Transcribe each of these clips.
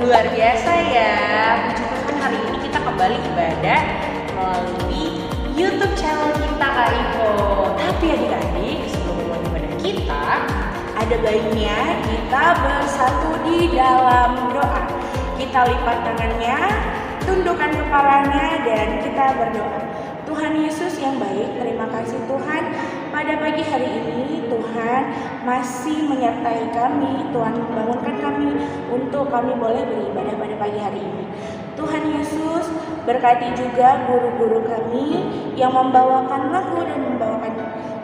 Luar biasa ya, puji Tuhan hari ini kita kembali ibadah melalui YouTube channel kita Kak Ivo. Tapi adik-adik, sebelum mulai ibadah kita, ada baiknya kita bersatu di dalam doa. Kita lipat tangannya, tundukkan kepalanya, dan kita berdoa. Tuhan Yesus yang baik, terima kasih Tuhan. Pada pagi hari ini Tuhan masih menyertai kami. Tuhan membangunkan kami untuk kami boleh beribadah pada pagi hari ini. Tuhan Yesus berkati juga guru-guru kami yang membawakan lagu dan membawakan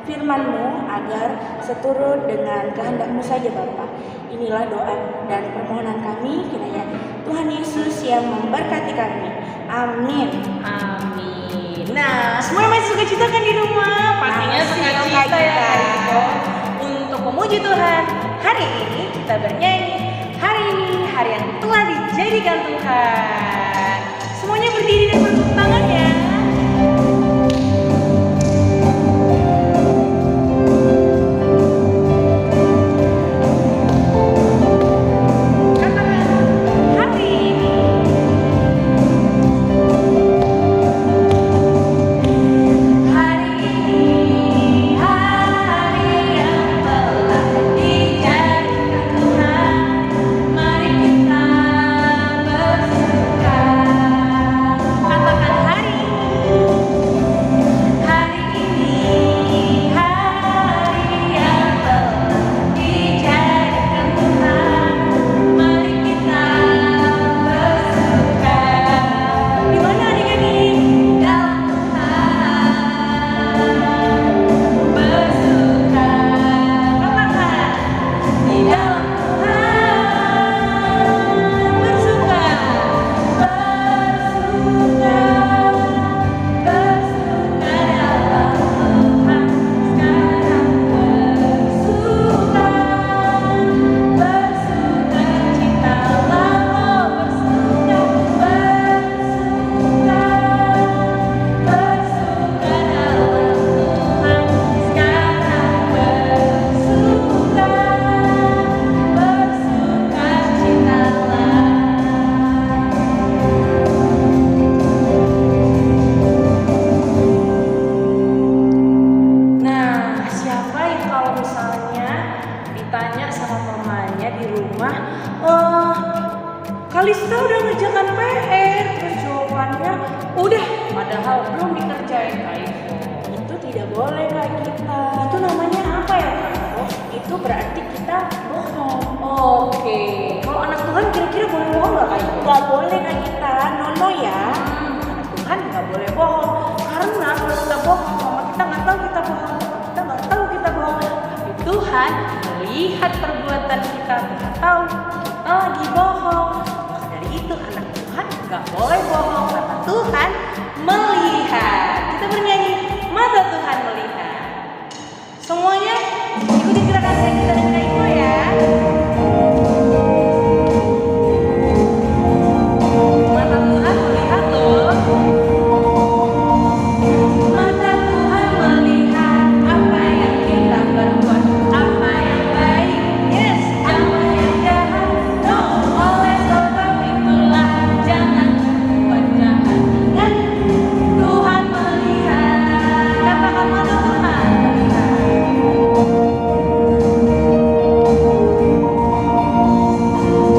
firman-Mu agar seturut dengan kehendak-Mu saja Bapa. Inilah doa dan permohonan kami, kiranya Tuhan Yesus yang memberkati kami. Amin. Amin. Nah, semua masih suka cita kan di rumah? Pastinya suka cita ya Kak Ivo. Untuk memuji Tuhan, hari ini kita bernyanyi. Hari ini hari yang telah dijadikan Tuhan. Semuanya berdiri dan bertepuk tangan ya. Kalista udah ngerjakan PR, terus jawabannya udah, padahal belum dikerjain Kak Ivo. Itu tidak boleh Kak kita. Itu namanya apa ya Kak Ivo? Itu berarti kita bohong. Oke. Kalau anak Tuhan kira-kira boleh bohong nggak Kak Ivo? Nggak boleh Kak kita, nono ya. Anak Tuhan nggak boleh bohong. Karena kalau kita bohong, mama kita nggak tahu kita bohong, kita nggak tahu kita bohong. Tapi Tuhan melihat perbuatan kita, kita tahu kita lagi bohong. Itu anak Tuhan gak boleh bohong karena Tuhan melihat. Kita bernyanyi mata Tuhan melihat. Semuanya ikuti gerakan saya kita dan Kak Ivo ya. Mata Tuhan melihat loh. Mata Tuhan melihat apa yang kita berbuat, apa yang baik, yes, apa yang jahat, no. Oleh sebab itulah jangan berbuat jahat. Ingat, Tuhan melihat. Katakan mata Tuhan melihat.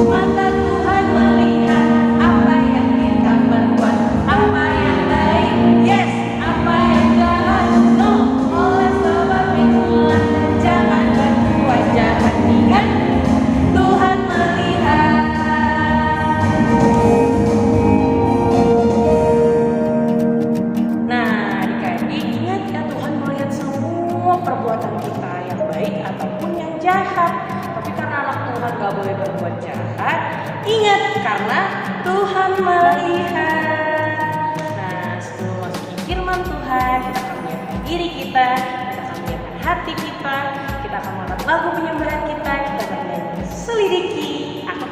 Mata Tuhan melihat apa yang kita berbuat, apa yang baik, yes, apa yang jahat, no. Oleh sebab itulah jangan berbuat jahat. Ingat, Tuhan melihat. Nah, adik-adik ingat ya, Tuhan melihat semua perbuatan kita yang baik ataupun yang jahat. Tapi karena anak Tuhan gak boleh berbuat jahat, ingat karena Tuhan melihat. Nah, sebelum masukin firman Tuhan, kita akan menyiapkan diri kita akan menyiapkan hati kita akan mengangkat lagu penyembahan kita akan bernyanyi selidiki aku.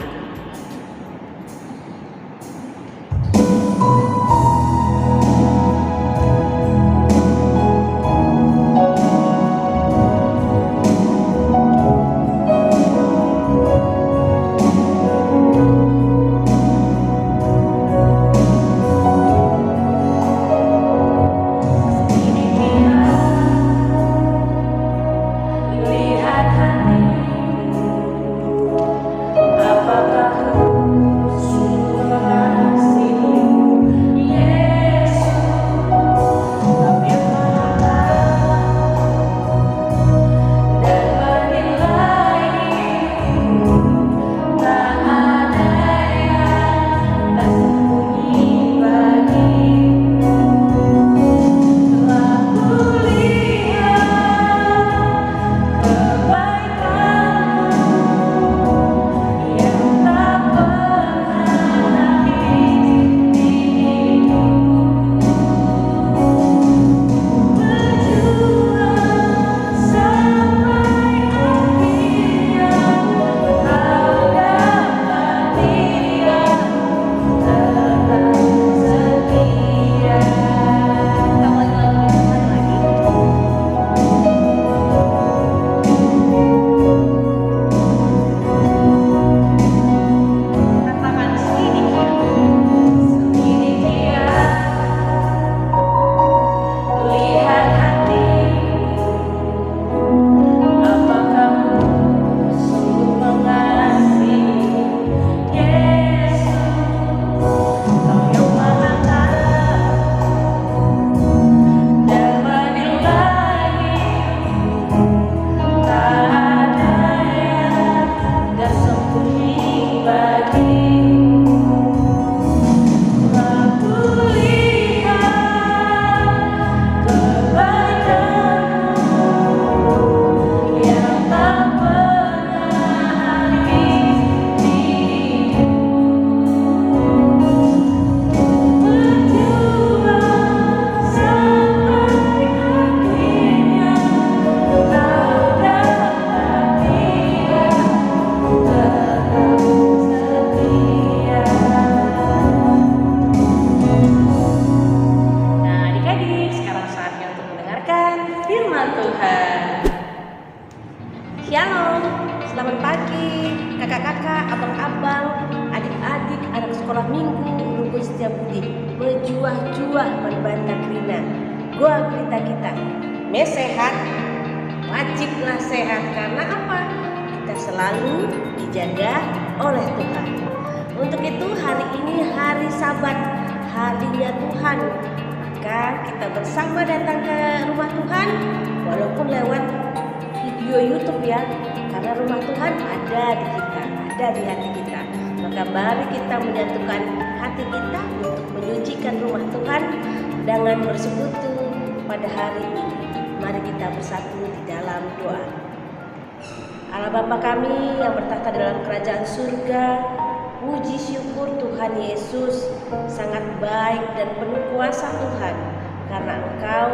Shalom, selamat pagi kakak-kakak, abang-abang, adik-adik, anak sekolah minggu, Rukun Setiabudi, berjuah-juah membantah Krina. Gua kita sehat, wajiblah sehat karena apa? Kita selalu dijaga oleh Tuhan. Untuk itu hari ini hari Sabat, harinya Tuhan. Maka kita bersama datang ke rumah Tuhan, walaupun lewat video YouTube ya, karena rumah Tuhan ada di kita, ada di hati kita. Maka mari kita menyatukan hati kita untuk menyucikan rumah Tuhan dengan bersekutu pada hari ini. Mari kita bersatu di dalam doa. Allah Bapa kami yang bertahta dalam kerajaan surga, puji syukur Tuhan Yesus, sangat baik dan penuh kuasa Tuhan, karena Engkau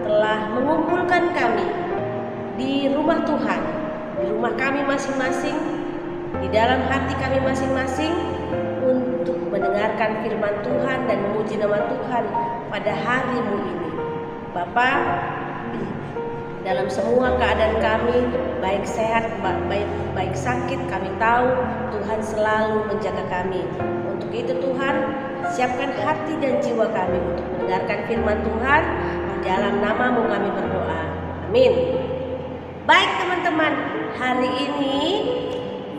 telah mengumpulkan kami di rumah Tuhan, di rumah kami masing-masing, di dalam hati kami masing-masing, untuk mendengarkan firman Tuhan dan memuji nama Tuhan pada harimu ini. Bapa, dalam semua keadaan kami, baik sehat, baik sakit, kami tahu Tuhan selalu menjaga kami. Untuk itu Tuhan, siapkan hati dan jiwa kami untuk mendengarkan firman Tuhan. Di dalam nama-Mu kami berdoa. Amin. Baik teman-teman, hari ini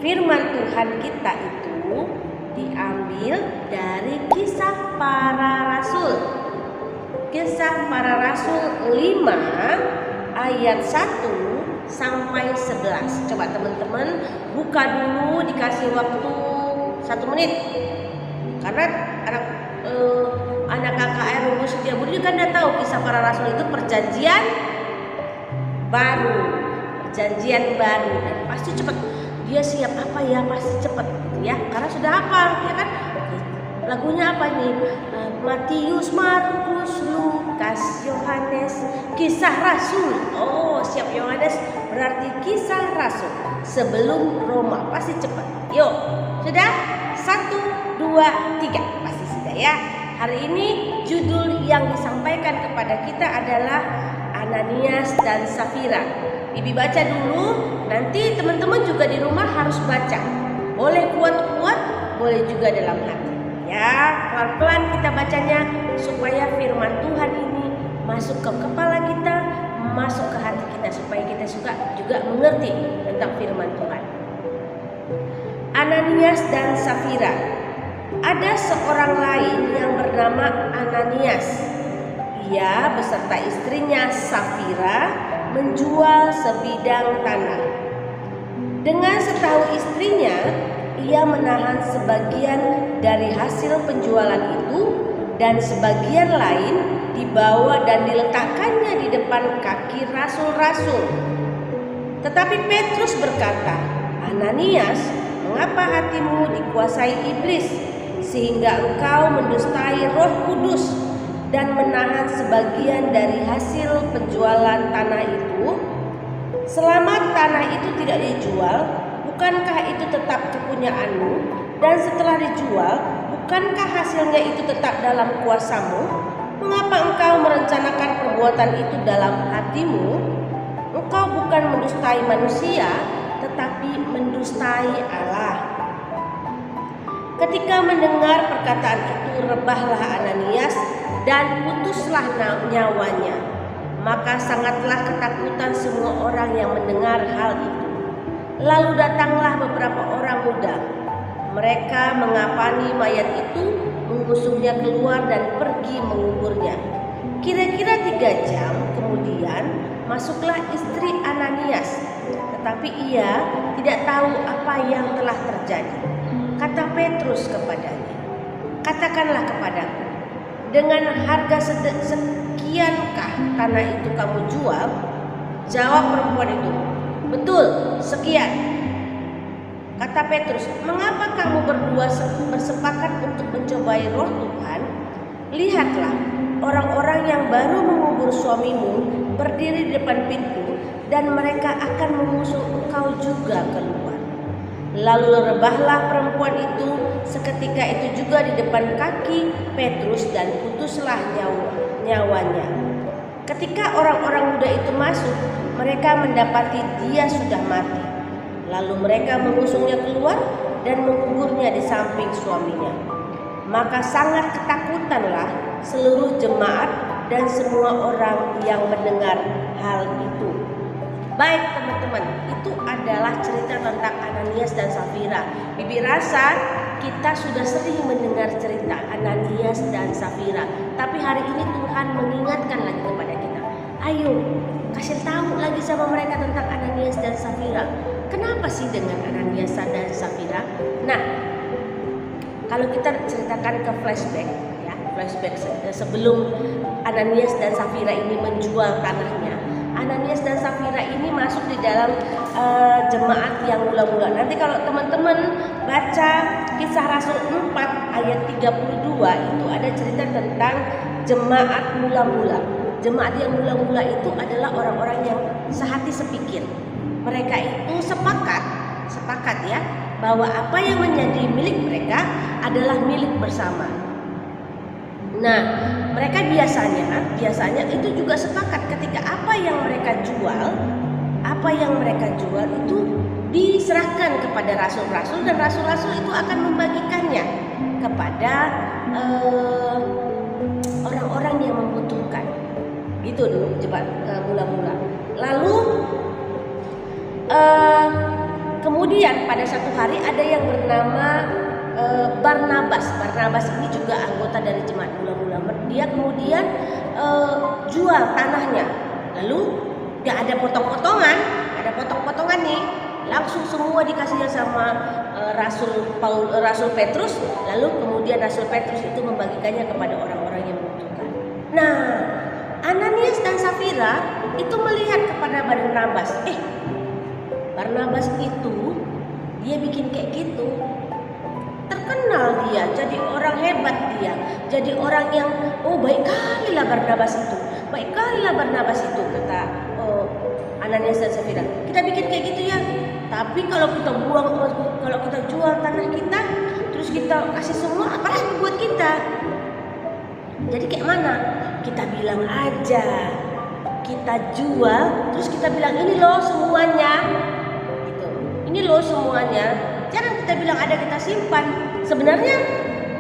firman Tuhan kita itu diambil dari Kisah Para Rasul. Kisah Para Rasul 5 ayat 1 sampai 11. Coba teman-teman buka dulu, dikasih waktu 1 menit. Karena anak KKR Rukun Setiabudi kan udah tahu Kisah Para Rasul itu perjanjian baru. Perjanjian baru, dan pasti cepat. Dia siap apa ya, pasti cepat gitu ya, karena sudah hafal ya kan. Lagunya apa nih? Matius, Markus, Lukas, Yohanes, Kisah Rasul. Oh, siap Yohanes berarti Kisah Rasul sebelum Roma, pasti cepat. Yuk, sudah? 1, 2, 3, pasti sudah ya. Hari ini judul yang disampaikan kepada kita adalah Ananias dan Safira. Bibi baca dulu, nanti teman-teman juga di rumah harus baca. Boleh kuat-kuat, boleh juga dalam hati. Ya, pelan-pelan kita bacanya supaya firman Tuhan ini masuk ke kepala kita, masuk ke hati kita, supaya kita juga mengerti tentang firman Tuhan. Ananias dan Safira. Ada seorang lain yang bernama Ananias. Ia beserta istrinya Safira menjual sebidang tanah. Dengan setahu istrinya, ia menahan sebagian dari hasil penjualan itu dan sebagian lain dibawa dan diletakkannya di depan kaki rasul-rasul. Tetapi Petrus berkata, "Ananias, mengapa hatimu dikuasai iblis sehingga engkau mendustai Roh Kudus dan menahan sebagian dari hasil penjualan tanah itu? Selama tanah itu tidak dijual, bukankah itu tetap kepunyaanmu? Dan setelah dijual, bukankah hasilnya itu tetap dalam kuasamu? Mengapa engkau merencanakan perbuatan itu dalam hatimu? Engkau bukan mendustai manusia, tetapi mendustai Allah." Ketika mendengar perkataan itu, rebahlah Ananias dan putuslah nyawanya. Maka sangatlah ketakutan semua orang yang mendengar hal itu. Lalu datanglah beberapa orang muda. Mereka mengapani mayat itu, mengusungnya keluar dan pergi menguburnya. Kira-kira 3 jam kemudian masuklah istri Ananias, tetapi ia tidak tahu apa yang telah terjadi. Kata Petrus kepadanya, "Katakanlah kepadaku, dengan harga sekiankah tanah itu kamu jual?" Jawab perempuan itu, "Betul, sekian." Kata Petrus, "Mengapa kamu berdua bersepakat untuk mencobai Roh Tuhan? Lihatlah, orang-orang yang baru mengubur suamimu berdiri di depan pintu, dan mereka akan mengusung engkau juga keluar." Lalu rebahlah perempuan itu seketika itu juga di depan kaki Petrus dan putuslah nyawanya. Ketika orang-orang muda itu masuk, mereka mendapati dia sudah mati. Lalu mereka mengusungnya keluar dan menguburnya di samping suaminya. Maka sangat ketakutanlah seluruh jemaat dan semua orang yang mendengar hal itu. Baik teman-teman, itu adalah cerita tentang Ananias dan Safira. Bibi rasa kita sudah sering mendengar cerita Ananias dan Safira, tapi hari ini Tuhan mengingatkan lagi kepada kita. Ayo, kasih tahu lagi sama mereka tentang Ananias dan Safira. Kenapa sih dengan Ananias dan Safira? Nah, kalau kita ceritakan ke flashback, ya, flashback sebelum Ananias dan Safira ini menjual tanahnya. Ananias dan Safira ini masuk di dalam jemaat yang mula-mula. Nanti kalau teman-teman baca Kisah Rasul 4 ayat 32 itu ada cerita tentang jemaat mula-mula. Jemaat yang mula-mula itu adalah orang-orang yang sehati sepikir. Mereka itu sepakat ya, bahwa apa yang menjadi milik mereka adalah milik bersama. Nah, mereka biasanya itu juga sepakat ketika apa yang mereka jual itu diserahkan kepada rasul-rasul, dan rasul-rasul itu akan membagikannya kepada orang-orang yang membutuhkan. Gitu dulu mula-mula. Lalu kemudian pada satu hari ada yang bernama Barnabas. Barnabas ini juga anggota dari jemaat mula-mula. Dia kemudian jual tanahnya. Lalu gak ada potong-potongan, nih. Langsung semua dikasihnya sama Rasul Petrus. Lalu kemudian Rasul Petrus itu membagikannya kepada orang-orang yang membutuhkan. Nah, Ananias dan Safira itu melihat kepada Barnabas. Barnabas itu dia bikin kayak gitu. Terkenal dia, jadi orang hebat dia. Jadi orang yang baik kali lah Barnabas itu. Kata Ananias dan Safira. Kita bikin kayak gitu ya. Tapi kalau kita jual tanah kita, terus kita kasih semua, apa lagi buat kita? Jadi kayak mana? Kita bilang aja, kita jual, terus kita bilang ini loh semuanya, gitu. Ini loh semuanya. Jangan kita bilang ada, kita simpan. Sebenarnya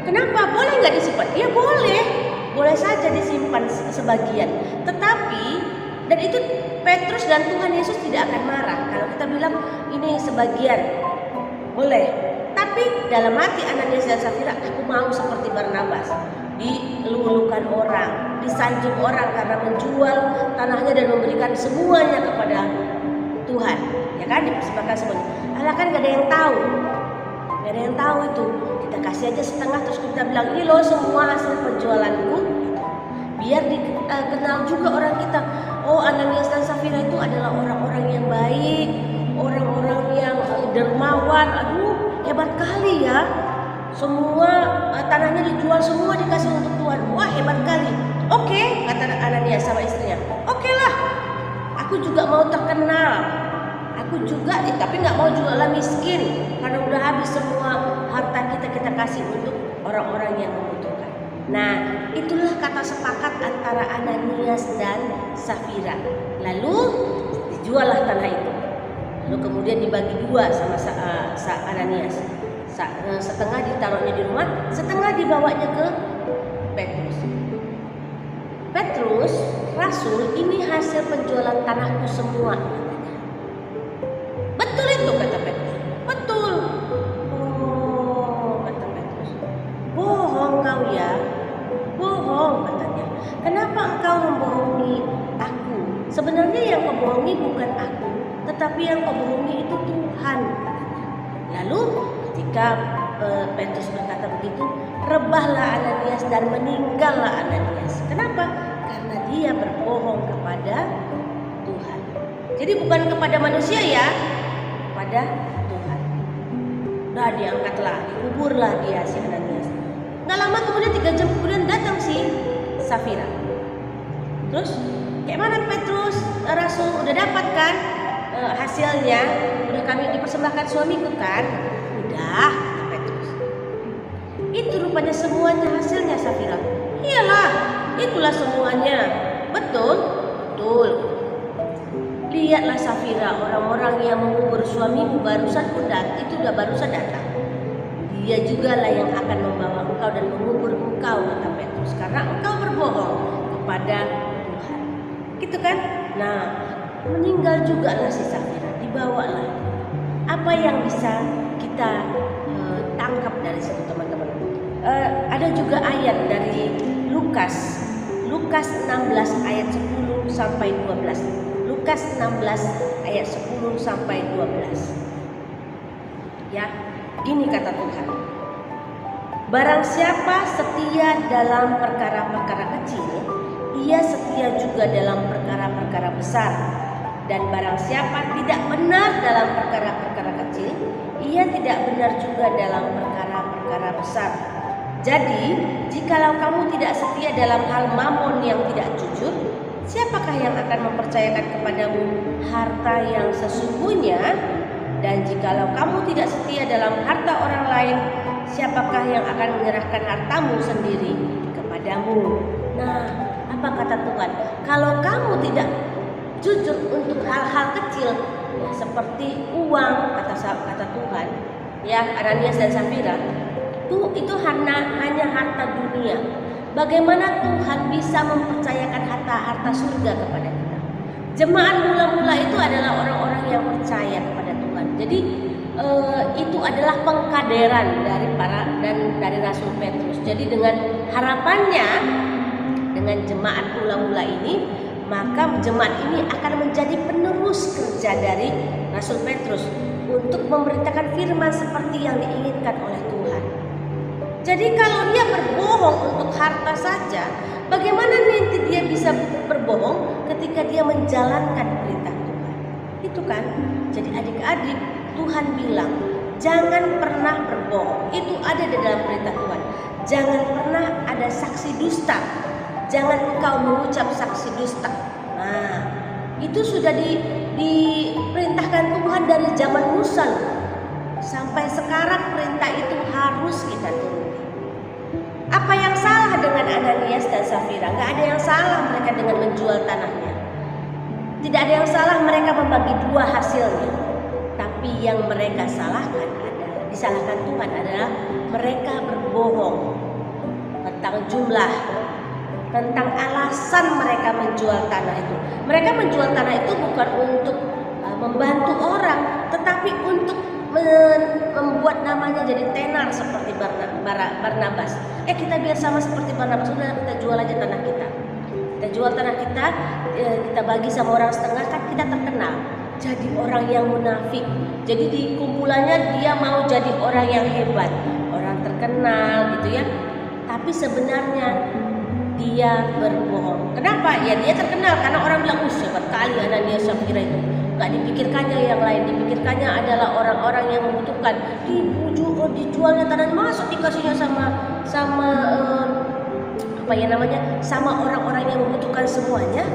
kenapa? Boleh nggak disimpan? Ya boleh saja disimpan sebagian. Tetapi dan itu Petrus dan Tuhan Yesus tidak akan marah kalau kita bilang ini sebagian. Boleh. Tapi dalam hati Ananias dan Safira, aku mau seperti Barnabas, dilulukan orang, disanjung orang karena menjual tanahnya dan memberikan semuanya kepada Tuhan. Ya kan, dipersembahkan semuanya. Allah kan gak ada yang tahu. Gak ada yang tahu itu. Kita kasih aja setengah terus kita bilang ini loh semua hasil penjualanku. Biar dikenal juga orang kita. Oh, Ananias dan Safira itu adalah orang-orang yang baik, orang-orang yang dermawan. Aduh, hebat kali ya. Semua tanahnya dijual, semua dikasih untuk Tuhan. Wah, hebat kali. Oke, kata Ananias sama istrinya. Oke lah, aku juga mau terkenal. Aku juga, tapi nggak mau jualan miskin. Karena udah habis semua harta kita kasih untuk orang-orang yang membutuhkan. Nah, itulah kata sepakat antara Ananias dan Safira. Lalu dijuallah tanah itu. Lalu kemudian dibagi dua sama Ananias. Setengah ditaruhnya di rumah, setengah dibawanya ke Petrus. Petrus, Rasul, ini hasil penjualan tanahku semua. Betul itu kata Petrus. Betul. Oh, kata Petrus. Bohong kau ya. Bohong katanya. Kenapa engkau membohongi aku? Sebenarnya yang membohongi bukan aku, tetapi yang membohongi itu Tuhan. Lalu ketika Petrus berkata begitu, rebahlah Ananias dan meninggallah Ananias. Kenapa? Karena dia berbohong kepada Tuhan. Jadi bukan kepada manusia ya, kepada Tuhan. Udah diangkatlah, dikuburlah dia si Ananias. Nggak lama kemudian 3 jam kemudian datang si Safira. Terus kayak mana Petrus? Rasul udah dapat kan hasilnya? Udah kami dipersembahkan suamiku kan? Udah, kata Petrus. Itu rupanya semuanya hasilnya Safira. Iyalah, itulah semuanya. Betul. lihatlah Safira, orang-orang yang mengubur suamimu barusan datang. Dia juga lah yang akan membawa engkau dan mengubur engkau, kata Petrus, karena engkau berbohong kepada Tuhan. Gitu kan? Nah, meninggal juga lah si Safira, dibawalah. Apa yang bisa kita tangkap dari situ, teman-teman? Ada juga ayat dari Lukas 16 ayat 10 sampai 12. Lukas 16 ayat 10 sampai 12. Ya, gini kata Tuhan. Barang siapa setia dalam perkara-perkara kecil, ia setia juga dalam perkara-perkara besar. Dan barang siapa tidak benar dalam perkara-perkara kecil, ia tidak benar juga dalam perkara-perkara besar. Jadi, jikalau kamu tidak setia dalam hal mamon yang tidak jujur, siapakah yang akan mempercayakan kepadamu harta yang sesungguhnya? Dan jikalau kamu tidak setia dalam harta orang lain, siapakah yang akan menyerahkan hartamu sendiri kepadamu? Nah, apa kata Tuhan? Kalau kamu tidak jujur untuk hal-hal kecil, ya, seperti uang, kata Tuhan, ya, Ananias dan Safira, itu hanya harta dunia. Bagaimana Tuhan bisa mempercayakan harta surga kepada kita? Jemaat mula-mula itu adalah orang-orang yang percaya kepada Tuhan. Jadi itu adalah pengkaderan dari Rasul Petrus. Jadi dengan harapannya, dengan jemaat mula-mula ini, maka jemaat ini akan menjadi penerus kerja dari Rasul Petrus untuk memberitakan firman seperti yang diinginkan oleh Tuhan. Jadi kalau dia berbohong untuk harta saja, bagaimana nanti dia bisa berbohong ketika dia menjalankan perintah Tuhan? Itu kan. Jadi adik-adik, Tuhan bilang, jangan pernah berbohong. Itu ada di dalam perintah Tuhan. Jangan pernah ada saksi dusta. Jangan engkau mengucap saksi dusta. Nah, itu sudah diperintahkan Tuhan dari zaman Musa. Sampai sekarang perintah itu harus kita turuti. Apa yang salah dengan Ananias dan Safira? Gak ada yang salah mereka dengan menjual tanahnya. Tidak ada yang salah mereka membagi dua hasilnya. Tapi yang mereka disalahkan Tuhan adalah mereka berbohong tentang jumlah, tentang alasan mereka menjual tanah itu. Mereka menjual tanah itu bukan untuk membantu orang, tetapi untuk membuat namanya jadi tenar seperti Barnabas. Kita biar sama seperti Barnabas, sudah kita jual aja tanah kita. Kita jual tanah kita, kita bagi sama orang setengah, kan kita terkenal. Jadi orang yang munafik. Jadi di kumpulannya dia mau jadi orang yang hebat, orang terkenal gitu ya. Tapi sebenarnya dia berbohong. Kenapa? Ya dia terkenal karena orang bilang, hebat kali Ananias Safira itu. Gak dipikirkannya yang lain, dipikirkannya adalah orang-orang yang membutuhkan. Dijualnya tanah, masuk dikasihnya sama sama orang-orang yang membutuhkan semuanya.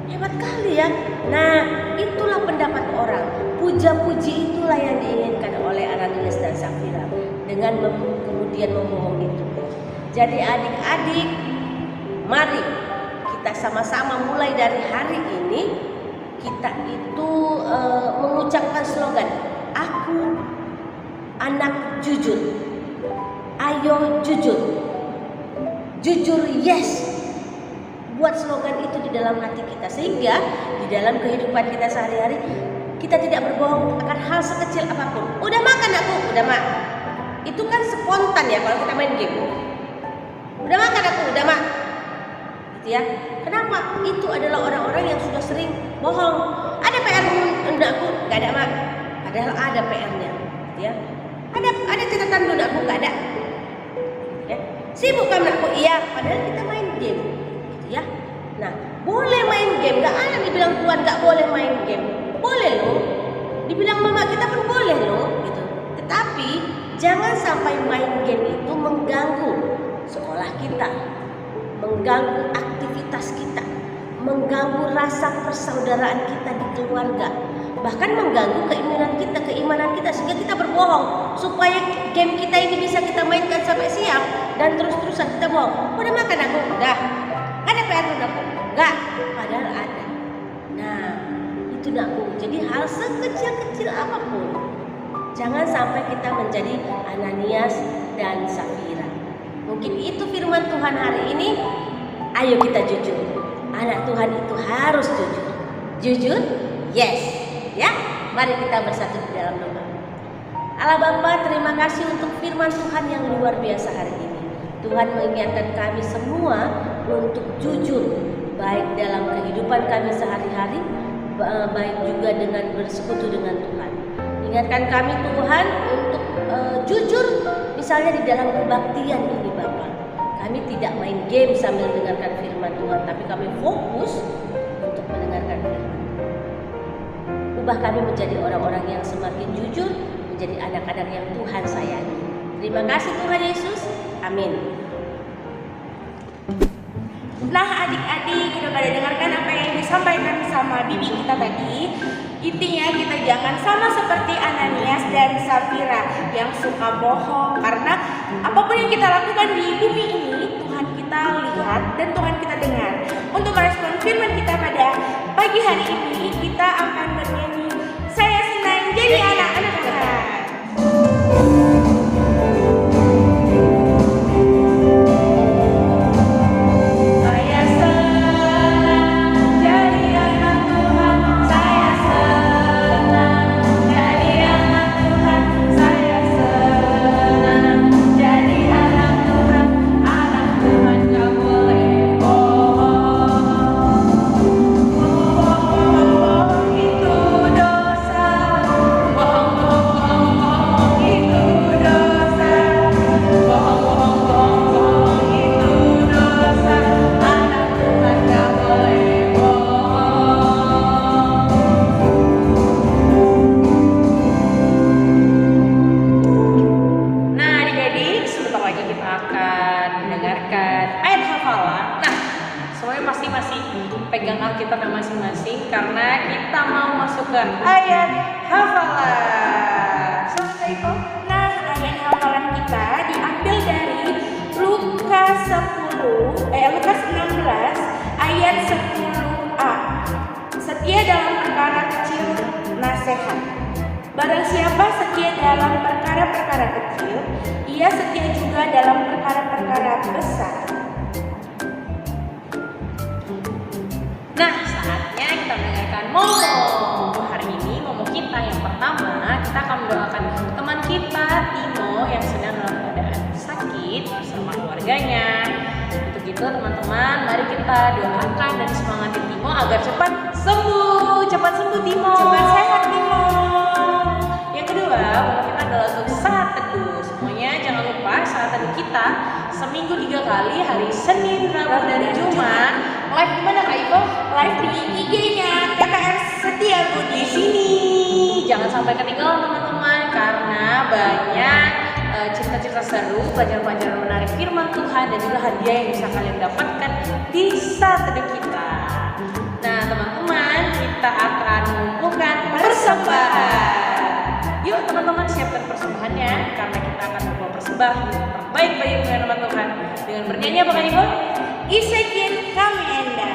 Hebat kali ya. Nah, itulah pendapat orang. Puja-puji itulah yang diinginkan oleh Ananias dan Safira dengan kemudian membohong itu. Jadi adik-adik, mari kita sama-sama mulai dari hari ini kita itu mengucapkan slogan, aku anak jujur. Ayo jujur. Jujur yes. Buat slogan itu di dalam hati kita, sehingga di dalam kehidupan kita sehari-hari kita tidak berbohong akan hal sekecil apapun. Udah makan aku? Udah mak. Itu kan spontan ya kalau kita main game. Udah makan aku? Udah mak. Gitu ya. Kenapa? Itu adalah orang-orang yang sudah sering bohong. Ada PR enggak aku? Gak ada mak. Padahal ada PR-nya. Gitu ya. Ada catatan dulu aku? Gak ada. Ya. Sibuk kan aku? Iya. Padahal kita main game. Gitu ya. Nah, boleh main game. Gak ada dibilang Tuhan gak boleh main game. Boleh loh. Dibilang mama kita pun boleh loh. Gitu. Tetapi jangan sampai main game itu mengganggu sekolah kita, mengganggu aktivitas kita, mengganggu rasa persaudaraan kita di keluarga, bahkan mengganggu keimanan kita sehingga kita berbohong supaya game kita ini bisa kita mainkan sampai siap dan terus-terusan kita bohong. Udah makan aku? Udah. Ada PR aku? Enggak. Padahal ada. Nah, itu nakku. Jadi hal sekecil-kecil apapun, jangan sampai kita menjadi Ananias dan Safira. Mungkin itu firman Tuhan hari ini. Ayo kita jujur. Anak Tuhan itu harus jujur. Jujur? Yes. Ya, mari kita bersatu di dalam doa. Allah Bapa, terima kasih untuk firman Tuhan yang luar biasa hari ini. Tuhan mengingatkan kami semua untuk jujur, baik dalam kehidupan kami sehari-hari, baik juga dengan bersekutu dengan Tuhan. Ingatkan kami Tuhan untuk jujur, misalnya di dalam kebaktian ini Bapa. Kami tidak main game sambil mendengarkan firman Tuhan, tapi kami fokus untuk mendengarkan firman. Ubah kami menjadi orang-orang yang semakin jujur, menjadi anak-anak yang Tuhan sayangi. Terima kasih Tuhan Yesus. Amin. Nah adik-adik, udah pada dengarkan apa yang disampaikan sama bibi kita tadi. Intinya kita jangan sama seperti Ananias dan Safira yang suka bohong. Karena apapun yang kita lakukan di bumi ini, Tuhan kita lihat dan Tuhan kita dengar. Untuk merespon firman kita pada pagi hari ini, kita akan bernyanyi Saya Senang Jadi Anak-anak Tuhan. Pegang Alkitab masing-masing karena kita mau masuk ke ayat hafalan. Selesai kok. Nah, ayat hafalan kita diambil dari Lukas 16 ayat 10a. Setia dalam perkara kecil nasihat. Barang siapa setia dalam perkara-perkara kecil, ia setia juga dalam perkara-perkara besar. Nah, saatnya kita mendengarkan momo. Hari ini momo kita yang pertama, kita akan mendoakan teman kita Timo yang sedang dalam keadaan sakit bersama keluarganya. Untuk itu teman-teman, mari kita doakan dan semangati Timo agar cepat sembuh. Cepat sembuh Timo. Cepat sehat Timo. Yang kedua, momo kita adalah untuk saat teduh. Semuanya jangan lupa saat teduh kita seminggu 3 kali, hari Senin, Rabu, dan Jumat. Live di mana Kak Ivo? Live di IG-nya KKR Setia Budi. Di sini. Jangan sampai ketinggalan teman-teman karena banyak cerita-cerita seru, pelajaran-pelajaran menarik firman Tuhan dan juga hadiah yang bisa kalian dapatkan di saat teduh kita. Nah teman-teman, kita akan mengumpulkan persembahan. Yuk teman-teman siapkan persembahannya karena kita akan membawa persembahan terbaik bagi nama Tuhan dengan bernyanyi apa Kak Ivo? Isakin kami Enda.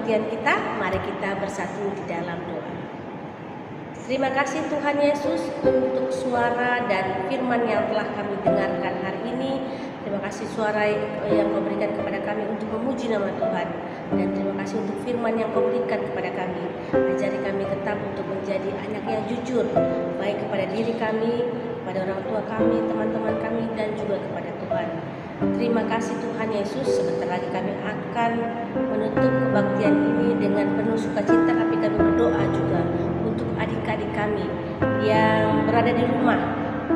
Kita, mari kita bersatu di dalam doa. Terima kasih Tuhan Yesus untuk suara dan firman yang telah kami dengarkan hari ini. Terima kasih suara yang kau berikan kepada kami untuk memuji nama Tuhan. Dan terima kasih untuk firman yang kau berikan kepada kami. Ajari kami tetap untuk menjadi anak yang jujur, baik kepada diri kami, kepada orang tua kami, teman-teman kami, dan juga kepada Tuhan. Terima kasih Tuhan Yesus. Sebentar lagi kami akan menutup kebaktian ini dengan penuh sukacita, tapi kami berdoa juga untuk adik-adik kami yang berada di rumah,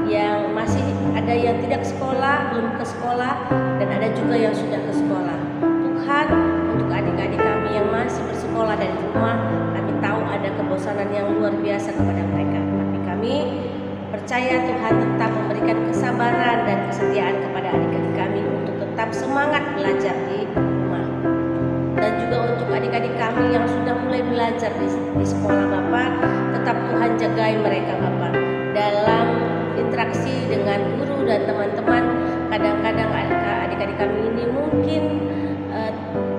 yang masih ada yang tidak sekolah, belum ke sekolah, dan ada juga yang sudah ke sekolah. Tuhan, untuk adik-adik kami yang masih bersekolah dari rumah, kami tahu ada kebosanan yang luar biasa kepada mereka, tapi kami percaya Tuhan tetap memberikan kesabaran dan kesetiaan kepada adik-adik kami untuk tetap semangat belajar di rumah. Dan juga untuk adik-adik kami yang sudah mulai belajar di sekolah Bapak, tetap Tuhan jagai mereka Bapak dalam interaksi dengan guru dan teman-teman. Kadang-kadang adik-adik kami ini mungkin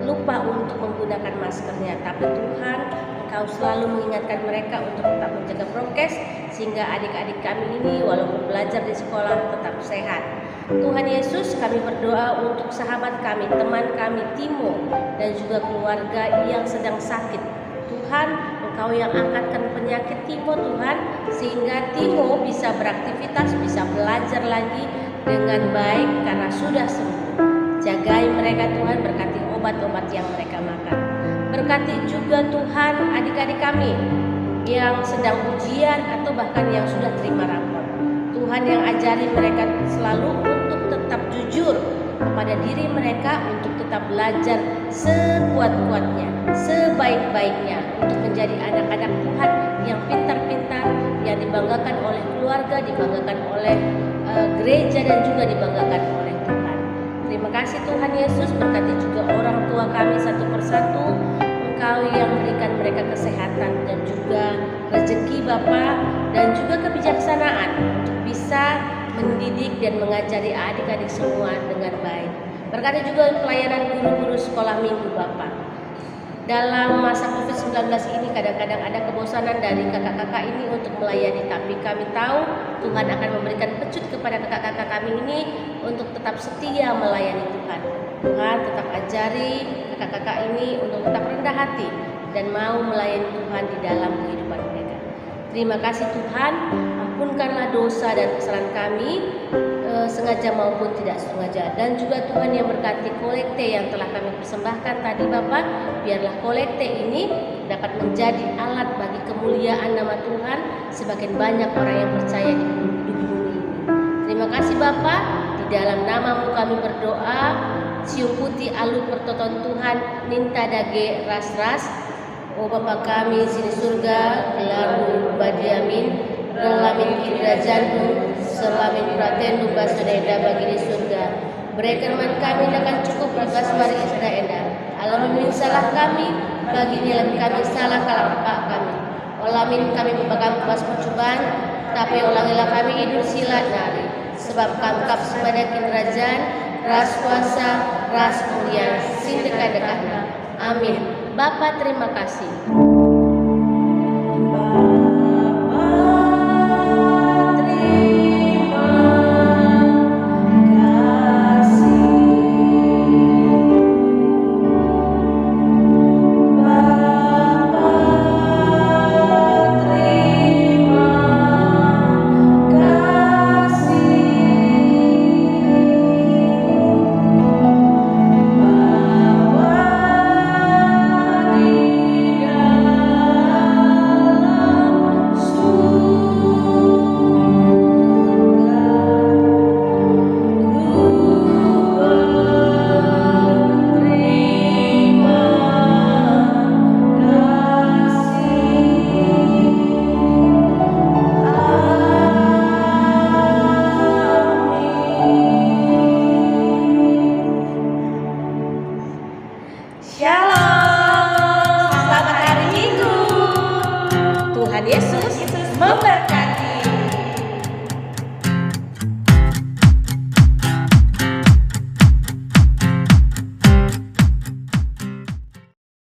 lupa untuk menggunakan maskernya, tapi Tuhan Engkau selalu mengingatkan mereka untuk tetap menjaga prokes, sehingga adik-adik kami ini walaupun belajar di sekolah tetap sehat. Tuhan Yesus, kami berdoa untuk sahabat kami, teman kami Timo, dan juga keluarga yang sedang sakit. Tuhan, Engkau yang angkatkan penyakit Timo Tuhan, sehingga Timo bisa beraktivitas, bisa belajar lagi dengan baik karena sudah sembuh. Jagai mereka Tuhan, berkati obat-obat yang mereka makan. Berkati juga Tuhan adik-adik kami yang sedang ujian atau bahkan yang sudah terima rapor. Tuhan yang ajari mereka selalu untuk tetap jujur kepada diri mereka, untuk tetap belajar sekuat-kuatnya, sebaik-baiknya, untuk menjadi anak-anak Tuhan yang pintar-pintar, yang dibanggakan oleh keluarga, dibanggakan oleh gereja, dan juga dibanggakan oleh Tuhan. Terima kasih Tuhan Yesus. Berkati juga orang tua kami satu persatu. Engkau yang berikan mereka kesehatan dan juga rezeki Bapa, dan juga kebijaksanaan untuk bisa mendidik dan mengajari adik-adik semua dengan baik. Berkati juga pelayanan guru-guru sekolah minggu Bapak. Dalam masa COVID-19 ini kadang-kadang ada kebosanan dari kakak-kakak ini untuk melayani, tapi kami tahu Tuhan akan memberikan pecut kepada kakak-kakak kami ini untuk tetap setia melayani Tuhan. Tuhan tetap ajari kakak-kakak ini untuk tetap rendah hati dan mau melayani Tuhan di dalam kehidupan mereka. Terima kasih Tuhan, ampunkanlah dosa dan kesalahan kami, sengaja maupun tidak sengaja. Dan juga Tuhan yang berkati kolekte yang telah kami persembahkan tadi Bapak, biarlah kolekte ini dapat menjadi alat bagi kemuliaan nama Tuhan, semakin banyak orang yang percaya di bumi ini. Terima kasih Bapak, di dalam nama-Mu kami berdoa. Siu putih alu pertoton Tuhan, ninta dage ras-ras. O Bapa kami sini surga, gelarmu badiamin, relamin kidrajanmu, selamin pratendu basadeda bagi di surga. Berikan man kami akan cukup lepas mari enda. Alamin salah kami, bagi nilai kami salah kalah pak kami. Olamin kami membakar kuas percobaan, tapi ulangilah kami hidup silat nari. Sebab kamkap sebagai kerajaan, ras kuasa, ras kemuliaan, sindekat-dekatna. Amin. Bapa terima kasih. Shalom, selamat hari Minggu. Tuhan Yesus memberkati.